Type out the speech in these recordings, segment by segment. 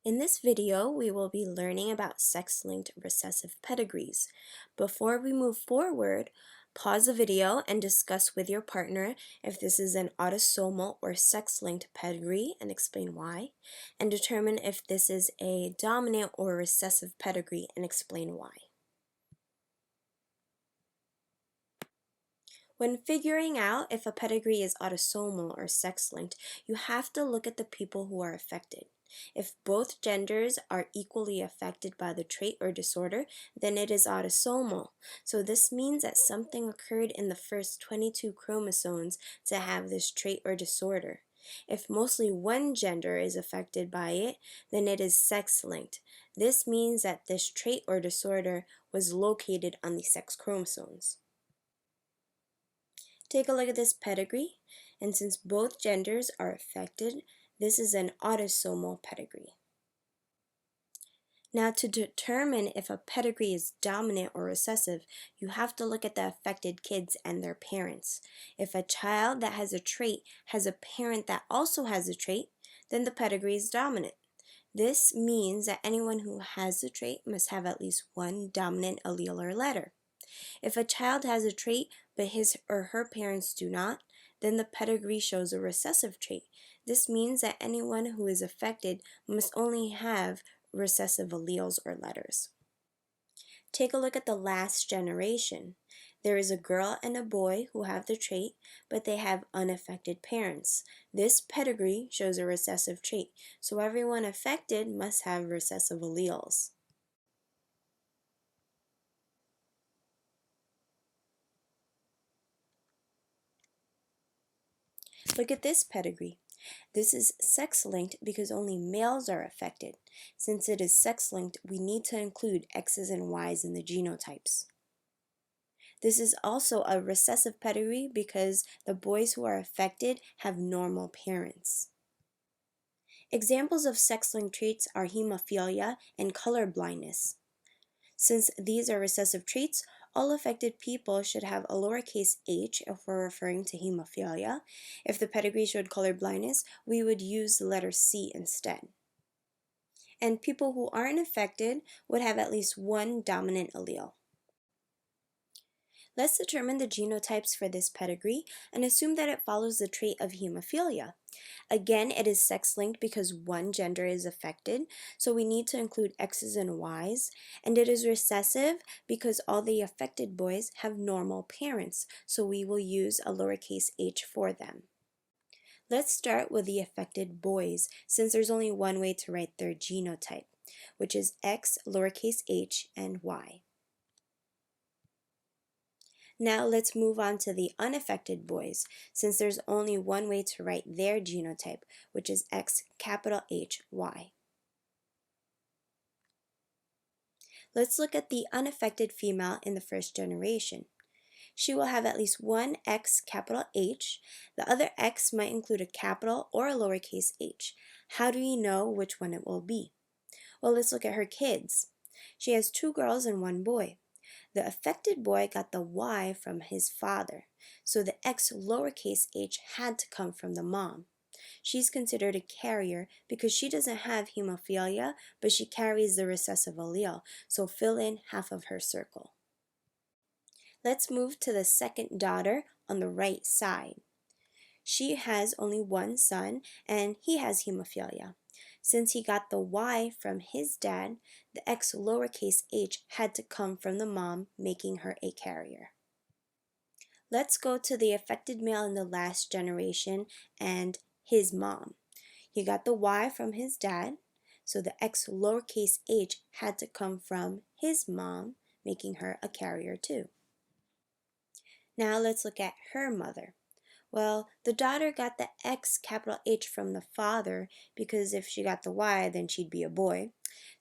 In this video, we will be learning about sex-linked recessive pedigrees. Before we move forward, pause the video and discuss with your partner if this is an autosomal or sex-linked pedigree and explain why, and determine if this is a dominant or recessive pedigree and explain why. When figuring out if a pedigree is autosomal or sex-linked, you have to look at the people who are affected. If both genders are equally affected by the trait or disorder, then it is autosomal. So this means that something occurred in the first 22 chromosomes to have this trait or disorder. If mostly one gender is affected by it, then it is sex-linked. This means that this trait or disorder was located on the sex chromosomes. Take a look at this pedigree, and since both genders are affected, this is an autosomal pedigree. Now, to determine if a pedigree is dominant or recessive, you have to look at the affected kids and their parents. If a child that has a trait has a parent that also has a trait, then the pedigree is dominant. This means that anyone who has the trait must have at least one dominant allele or letter. If a child has a trait but his or her parents do not, then the pedigree shows a recessive trait. This means that anyone who is affected must only have recessive alleles or letters. Take a look at the last generation. There is a girl and a boy who have the trait, but they have unaffected parents. This pedigree shows a recessive trait, so everyone affected must have recessive alleles. Look at this pedigree. This is sex-linked because only males are affected. Since it is sex-linked, we need to include X's and Y's in the genotypes. This is also a recessive pedigree because the boys who are affected have normal parents. Examples of sex-linked traits are hemophilia and color blindness. Since these are recessive traits, all affected people should have a lowercase h if we're referring to hemophilia. If the pedigree showed color blindness, we would use the letter C instead. And people who aren't affected would have at least one dominant allele. Let's determine the genotypes for this pedigree and assume that it follows the trait of hemophilia. Again, it is sex-linked because one gender is affected, so we need to include X's and Y's. And it is recessive because all the affected boys have normal parents, so we will use a lowercase h for them. Let's start with the affected boys, since there's only one way to write their genotype, which is X, lowercase h, and Y. Now let's move on to the unaffected boys, since there's only one way to write their genotype, which is X capital H Y. Let's look at the unaffected female in the first generation. She will have at least one X capital H. The other X might include a capital or a lowercase h. How do you know which one it will be? Well, let's look at her kids. She has two girls and one boy. The affected boy got the Y from his father, so the X lowercase h had to come from the mom. She's considered a carrier because she doesn't have hemophilia, but she carries the recessive allele, so fill in half of her circle. Let's move to the second daughter on the right side. She has only one son, and he has hemophilia. Since he got the Y from his dad, the X lowercase h had to come from the mom, making her a carrier. Let's go to the affected male in the last generation and his mom. He got the Y from his dad, so the X lowercase h had to come from his mom, making her a carrier too. Now let's look at her mother. Well, the daughter got the X capital H from the father because if she got the Y, then she'd be a boy.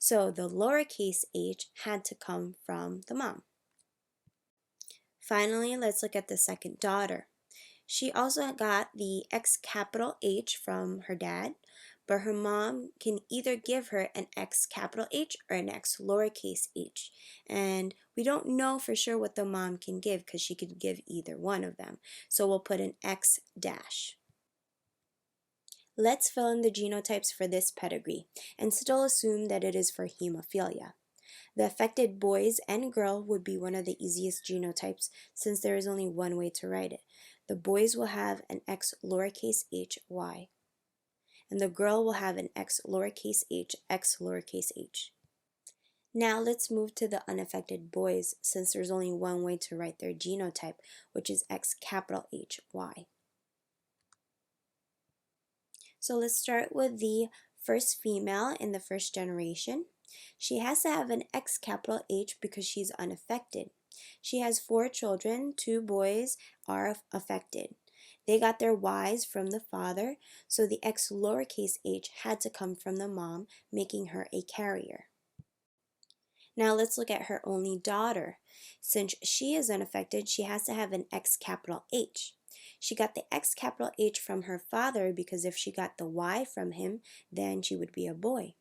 So the lowercase h had to come from the mom. Finally, let's look at the second daughter. She also got the X capital H from her dad, but her mom can either give her an X capital H or an X lowercase h. And we don't know for sure what the mom can give because she could give either one of them. So we'll put an X dash. Let's fill in the genotypes for this pedigree and still assume that it is for hemophilia. The affected boys and girl would be one of the easiest genotypes since there is only one way to write it. The boys will have an X lowercase h y, and the girl will have an X lowercase h x lowercase h. Now let's move to the unaffected boys since there's only one way to write their genotype, which is X capital H Y. So let's start with the first female in the first generation. She has to have an X capital H because she's unaffected. She has 4 children, 2 boys are affected. They got their Y's from the father, so the X lowercase h had to come from the mom, making her a carrier. Now let's look at her only daughter. Since she is unaffected, she has to have an X capital H. She got the X capital H from her father because if she got the Y from him, then she would be a boy.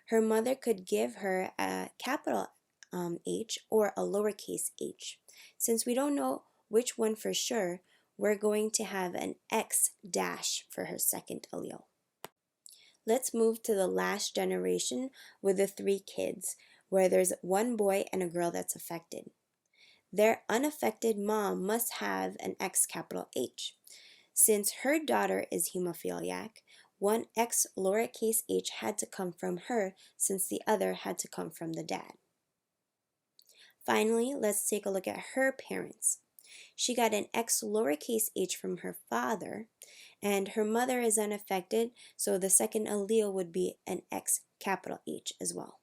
Her mother could give her a capital H or a lowercase h. Since we don't know which one for sure, we're going to have an X dash for her second allele. Let's move to the last generation with the 3 kids, where there's one boy and a girl that's affected. Their unaffected mom must have an X capital H. Since her daughter is hemophiliac, one X lowercase h had to come from her since the other had to come from the dad. Finally, let's take a look at her parents. She got an X lowercase h from her father, and her mother is unaffected, so the second allele would be an X capital H as well.